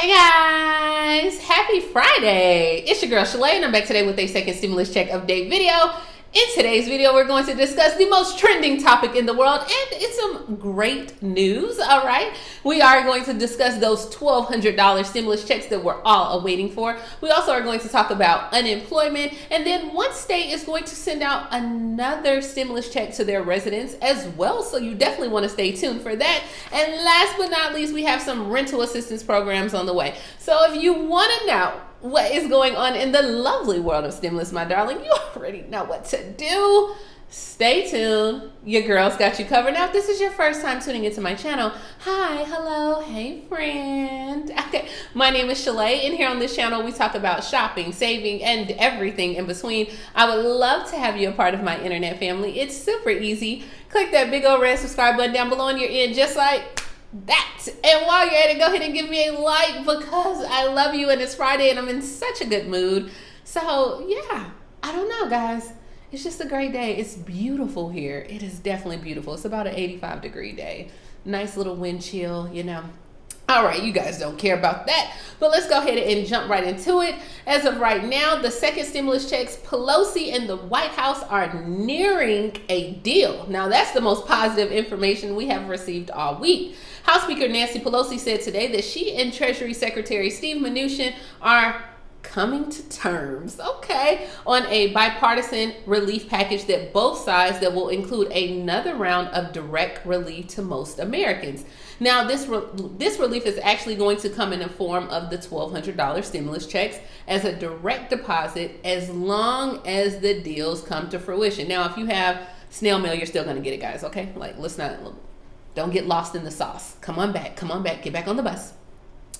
Hey guys, happy Friday. It's your girl Shalae and I'm back today with a second stimulus check update video. In today's video, we're going to discuss the most trending topic in the world, and it's some great news, all right? We are going to discuss those $1,200 stimulus checks that we're all awaiting for. We also are going to talk about unemployment, and then one state is going to send out another stimulus check to their residents as well, so you definitely want to stay tuned for that. And last but not least, we have some rental assistance programs on the way. So if you want to know what is going on in the lovely world of stimulus, my darling, you already know what to do. Stay tuned. Your girl's got you covered. Now, if this is your first time tuning into my channel, hi, hello, hey, friend. Okay, my name is Shalae, and here on this channel, we talk about shopping, saving, and everything in between. I would love to have you a part of my internet family. It's super easy. Click that big old red subscribe button down below, and you're in just like that. And while you're at it, go ahead and give me a like because I love you and it's Friday and I'm in such a good mood. So yeah, I don't know, guys. It's just a great day. It's beautiful here. It is definitely beautiful. It's about an 85-degree day. Nice little wind chill, you know. All right, you guys don't care about that, but let's go ahead and jump right into it. As of right now, the second stimulus checks, Pelosi and the White House are nearing a deal. Now, that's the most positive information we have received all week. House Speaker Nancy Pelosi said today that she and Treasury Secretary Steve Mnuchin are coming to terms, okay, on a bipartisan relief package that both sides that will include another round of direct relief to most Americans. Now, this relief is actually going to come in the form of the $1,200 stimulus checks as a direct deposit as long as the deals come to fruition. Now, if you have snail mail, you're still going to get it, guys, okay? Like, don't get lost in the sauce. Come on back, get back on the bus.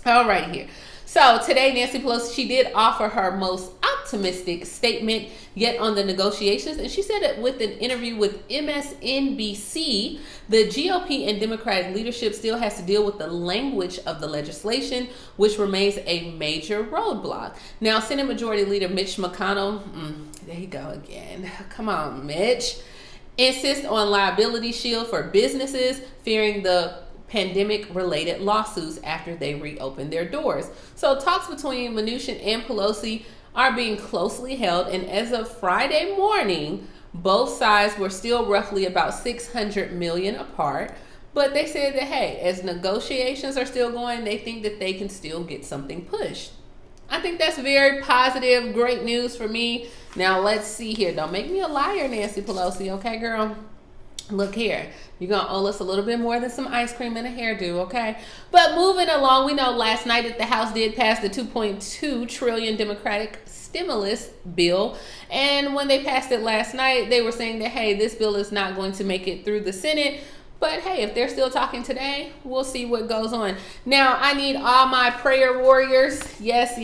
All right, here. So today, Nancy Pelosi, she did offer her most optimistic statement yet on the negotiations. And she said that with an interview with MSNBC, the GOP and Democratic leadership still has to deal with the language of the legislation, which remains a major roadblock. Now, Senate Majority Leader Mitch McConnell, there you go again. Come on, Mitch. Insists on liability shield for businesses fearing the pandemic-related lawsuits after they reopen their doors. So talks between Mnuchin and Pelosi are being closely held, and as of Friday morning, both sides were still roughly about $600 million apart. But they said that, hey, as negotiations are still going, they think that they can still get something pushed. I think that's very positive, great news for me. Now, let's see here. Don't make me a liar, Nancy Pelosi, okay, girl? Look here, you're going to owe us a little bit more than some ice cream and a hairdo, okay? But moving along, we know last night that the House did pass the $2.2 trillion Democratic stimulus bill. And when they passed it last night, they were saying that, hey, this bill is not going to make it through the Senate. But hey, if they're still talking today, we'll see what goes on. Now, I need all my prayer warriors. Yes,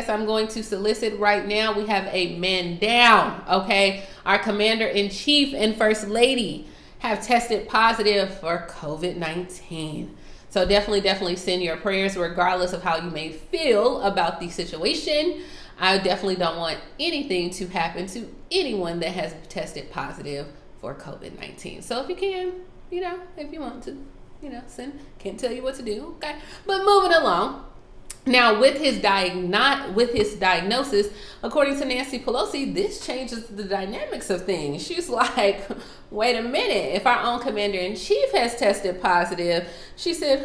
I'm going to solicit right now. We have a man down, okay? Our commander-in-chief and first lady have tested positive for COVID-19. So definitely send your prayers regardless of how you may feel about the situation. I definitely don't want anything to happen to anyone that has tested positive for COVID-19. So if you can, if you want to, send, can't tell you what to do, okay? But moving along. Now, with his diagnosis, according to Nancy Pelosi, this changes the dynamics of things. She's like, wait a minute, if our own commander-in-chief has tested positive, she said,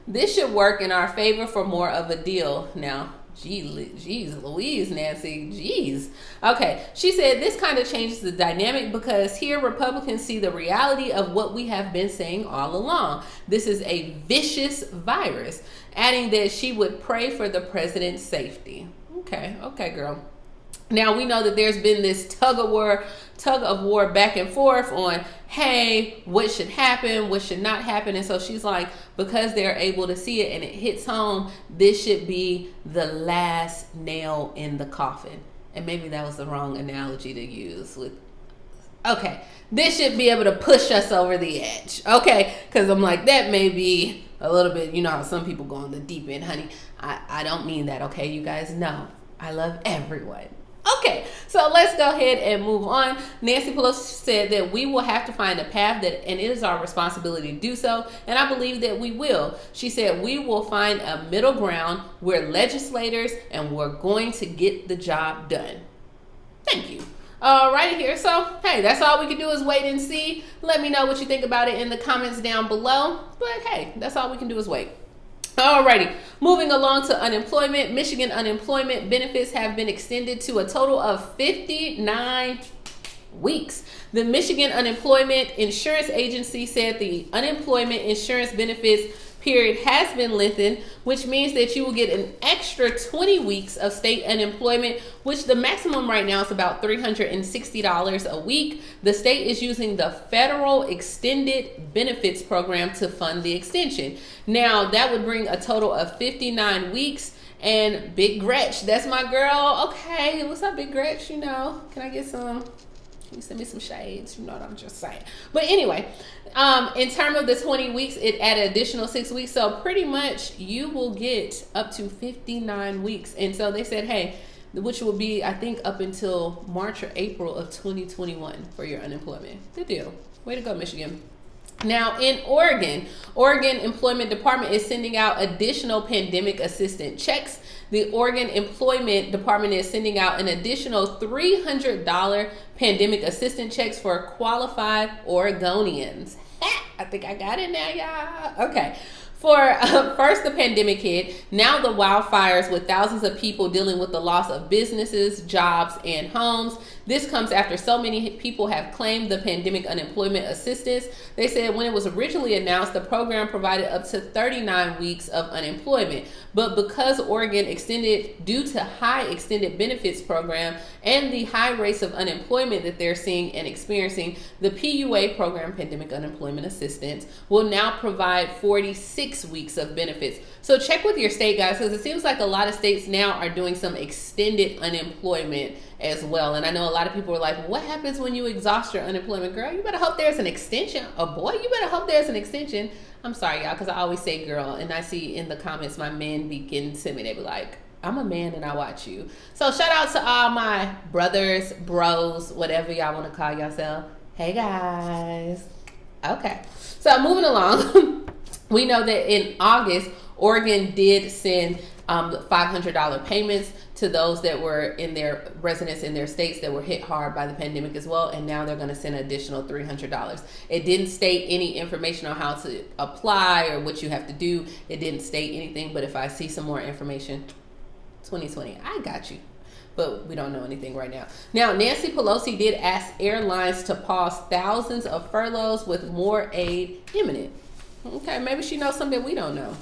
this should work in our favor for more of a deal. Now, geez Louise, Nancy, geez. Okay, she said this kind of changes the dynamic because here Republicans see the reality of what we have been saying all along. This is a vicious virus, adding that she would pray for the president's safety. Okay, girl. Now, we know that there's been this tug of war back and forth on, hey, what should happen, what should not happen. And so she's like, because they're able to see it and it hits home, this should be the last nail in the coffin. And maybe that was the wrong analogy to use okay, this should be able to push us over the edge. Okay, because I'm like, that may be a little bit, you know how some people go on the deep end, honey. I don't mean that, okay? You guys know I love everyone. Okay, so let's go ahead and move on. Nancy Pelosi said that we will have to find a path and it is our responsibility to do so, and I believe that we will. She said we will find a middle ground. We're legislators and we're going to get the job done. Thank you. Right here. So, hey, that's all we can do is wait and see. Let me know what you think about it in the comments down below. But hey, that's all we can do is wait. Alrighty, moving along to unemployment. Michigan unemployment benefits have been extended to a total of 59 weeks. The Michigan Unemployment Insurance Agency said the unemployment insurance benefits period has been lengthened, which means that you will get an extra 20 weeks of state unemployment, which the maximum right now is about $360 a week. The state is using the federal extended benefits program to fund the extension. Now, that would bring a total of 59 weeks. And Big Gretch, that's my girl. Okay, what's up, Big Gretch? You know, can I get some? Can you send me some shades? You know what I'm just saying. But anyway, in terms of the 20 weeks, it added additional 6 weeks. So pretty much you will get up to 59 weeks. And so they said, hey, which will be, I think, up until March or April of 2021 for your unemployment. Good deal. Way to go, Michigan. Now in Oregon Employment Department is sending out additional pandemic assistance checks. The Oregon Employment Department is sending out an additional $300 pandemic assistance checks for qualified Oregonians. I think I got it now, y'all. Okay. For first the pandemic hit, now the wildfires with thousands of people dealing with the loss of businesses, jobs, and homes. This comes after so many people have claimed the pandemic unemployment assistance. They said when it was originally announced, the program provided up to 39 weeks of unemployment. But because Oregon extended, due to high extended benefits program and the high rates of unemployment that they're seeing and experiencing, the PUA program, Pandemic Unemployment Assistance, will now provide 46 weeks of benefits. So check with your state, guys, because it seems like a lot of states now are doing some extended unemployment as well. And I know a lot of people are like, what happens when you exhaust your unemployment? Girl, you better hope there's an extension. Oh boy, you better hope there's an extension. I'm sorry, y'all, because I always say girl, and I see in the comments my men be getting to me. They be like, I'm a man and I watch you. So shout out to all my brothers, bros, whatever y'all want to call yourself. Hey guys. Okay, so moving along. We know that in August, Oregon did send $500 payments to those that were in their residents in their states that were hit hard by the pandemic as well, and now they're going to send an additional $300. It didn't state any information on how to apply or what you have to do. It didn't state anything, but if I see some more information, 2020, I got you. But we don't know anything right now. Now, Nancy Pelosi did ask airlines to pause thousands of furloughs with more aid imminent. Okay, maybe she knows something we don't know.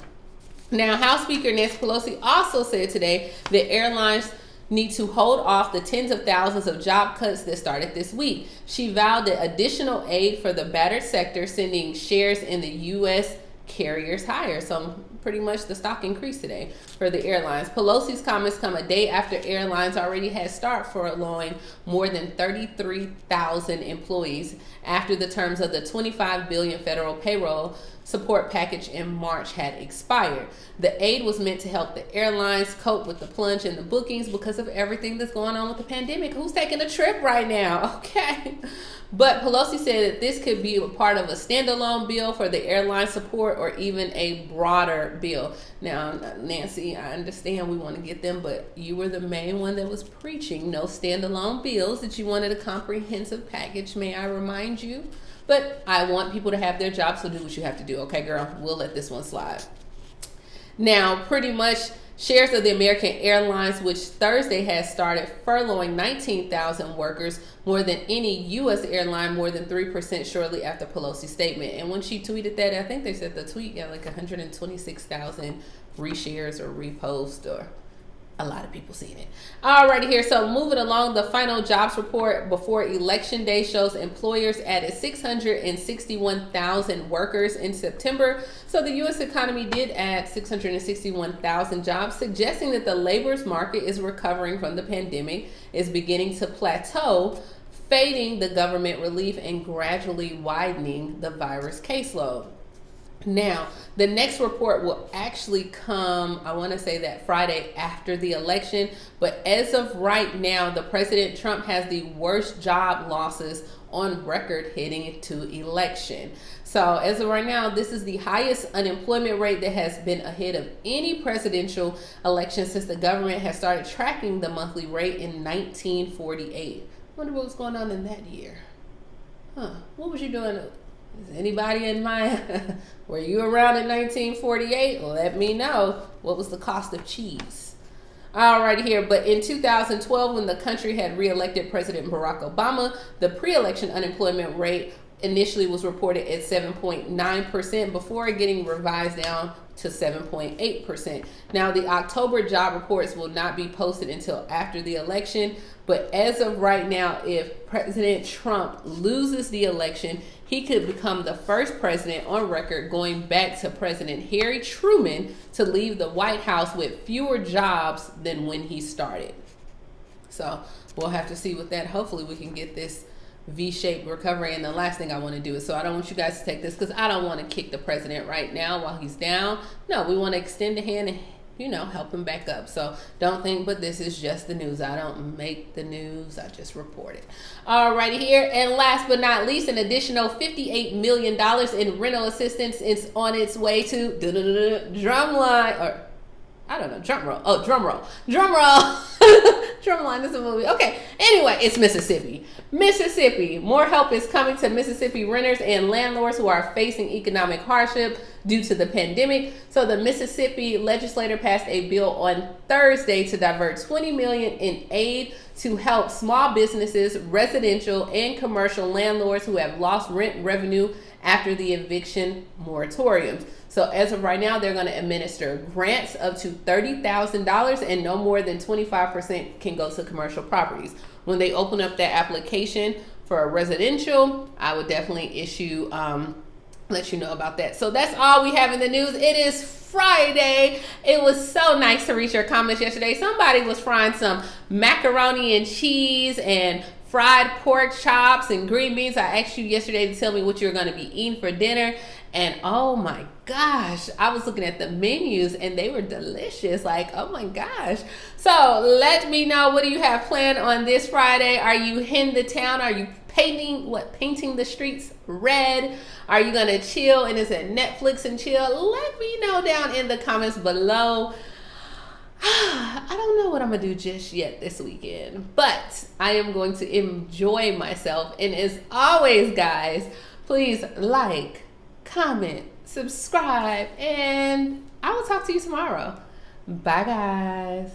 Now, House Speaker Nancy Pelosi also said today that airlines need to hold off the tens of thousands of job cuts that started this week. She vowed that additional aid for the battered sector, sending shares in the U.S. carriers higher. So pretty much the stock increased today for the airlines. Pelosi's comments come a day after airlines already had started furloughing more than 33,000 employees after the terms of the $25 billion federal payroll support package in March had expired. The aid was meant to help the airlines cope with the plunge in the bookings because of everything that's going on with the pandemic. Who's taking a trip right now? Okay. But Pelosi said that this could be a part of a standalone bill for the airline support or even a broader bill. Now, Nancy, I understand we want to get them, but you were the main one that was preaching no standalone bills, that you wanted a comprehensive package, may I remind you? But I want people to have their jobs, so do what you have to do. Okay, girl, we'll let this one slide. Now, pretty much shares of the American Airlines, which Thursday has started furloughing 19,000 workers, more than any U.S. airline, more than 3% shortly after Pelosi's statement. And when she tweeted that, I think they said the tweet got like 126,000 reshares or reposts, or a lot of people seeing it. Alrighty here, so moving along, the final jobs report before Election Day shows employers added 661,000 workers in September. So the U.S. economy did add 661,000 jobs, suggesting that the labor market is recovering from the pandemic, is beginning to plateau, fading the government relief and gradually widening the virus caseload. Now, The next report will actually come, I want to say that Friday after the election. But as of right now, the President Trump has the worst job losses on record heading into election. So as of right now, this is the highest unemployment rate that has been ahead of any presidential election since the government has started tracking the monthly rate in 1948. Wonder what was going on in that year. What was you doing? Is anybody in mind? Were you around in 1948? Let me know. What was the cost of cheese? Alrighty here, but in 2012, when the country had re-elected President Barack Obama, the pre-election unemployment rate initially was reported at 7.9% before getting revised down to 7.8%. Now, the October job reports will not be posted until after the election, but as of right now, if President Trump loses the election, he could become the first president on record going back to President Harry Truman to leave the White House with fewer jobs than when he started. So we'll have to see with that. Hopefully we can get this V-shaped recovery. And the last thing I want to do is, so I don't want you guys to take this because I don't want to kick the president right now while he's down. No, we want to extend a hand and, you know, help him back up. So don't think, but this is just the news. I don't make the news. I just report it. Alrighty here. And last but not least, an additional $58 million in rental assistance is on its way to drumline, or I don't know, drum roll. Oh, drum roll. Drum roll. Drumline is a movie. Okay. Anyway, it's Mississippi. Mississippi. More help is coming to Mississippi renters and landlords who are facing economic hardship due to the pandemic. So the Mississippi legislature passed a bill on Thursday to divert $20 million in aid to help small businesses, residential and commercial landlords who have lost rent revenue after the eviction moratoriums. So as of right now, they're going to administer grants up to $30,000 and no more than 25% can go to commercial properties. When they open up that application for a residential, I would definitely issue, let you know about that. So that's all we have in the news. It is Friday. It was so nice to read your comments yesterday. Somebody was frying some macaroni and cheese and fried pork chops and green beans. I asked you yesterday to tell me what you're going to be eating for dinner. And oh my gosh, I was looking at the menus and they were delicious. Like, oh my gosh. So let me know, what do you have planned on this Friday? Are you in the town? Are you painting the streets red? Are you going to chill and is it Netflix and chill? Let me know down in the comments below. I don't know what I'm going to do just yet this weekend, but I am going to enjoy myself. And as always, guys, please like, comment, subscribe, and I will talk to you tomorrow. Bye, guys.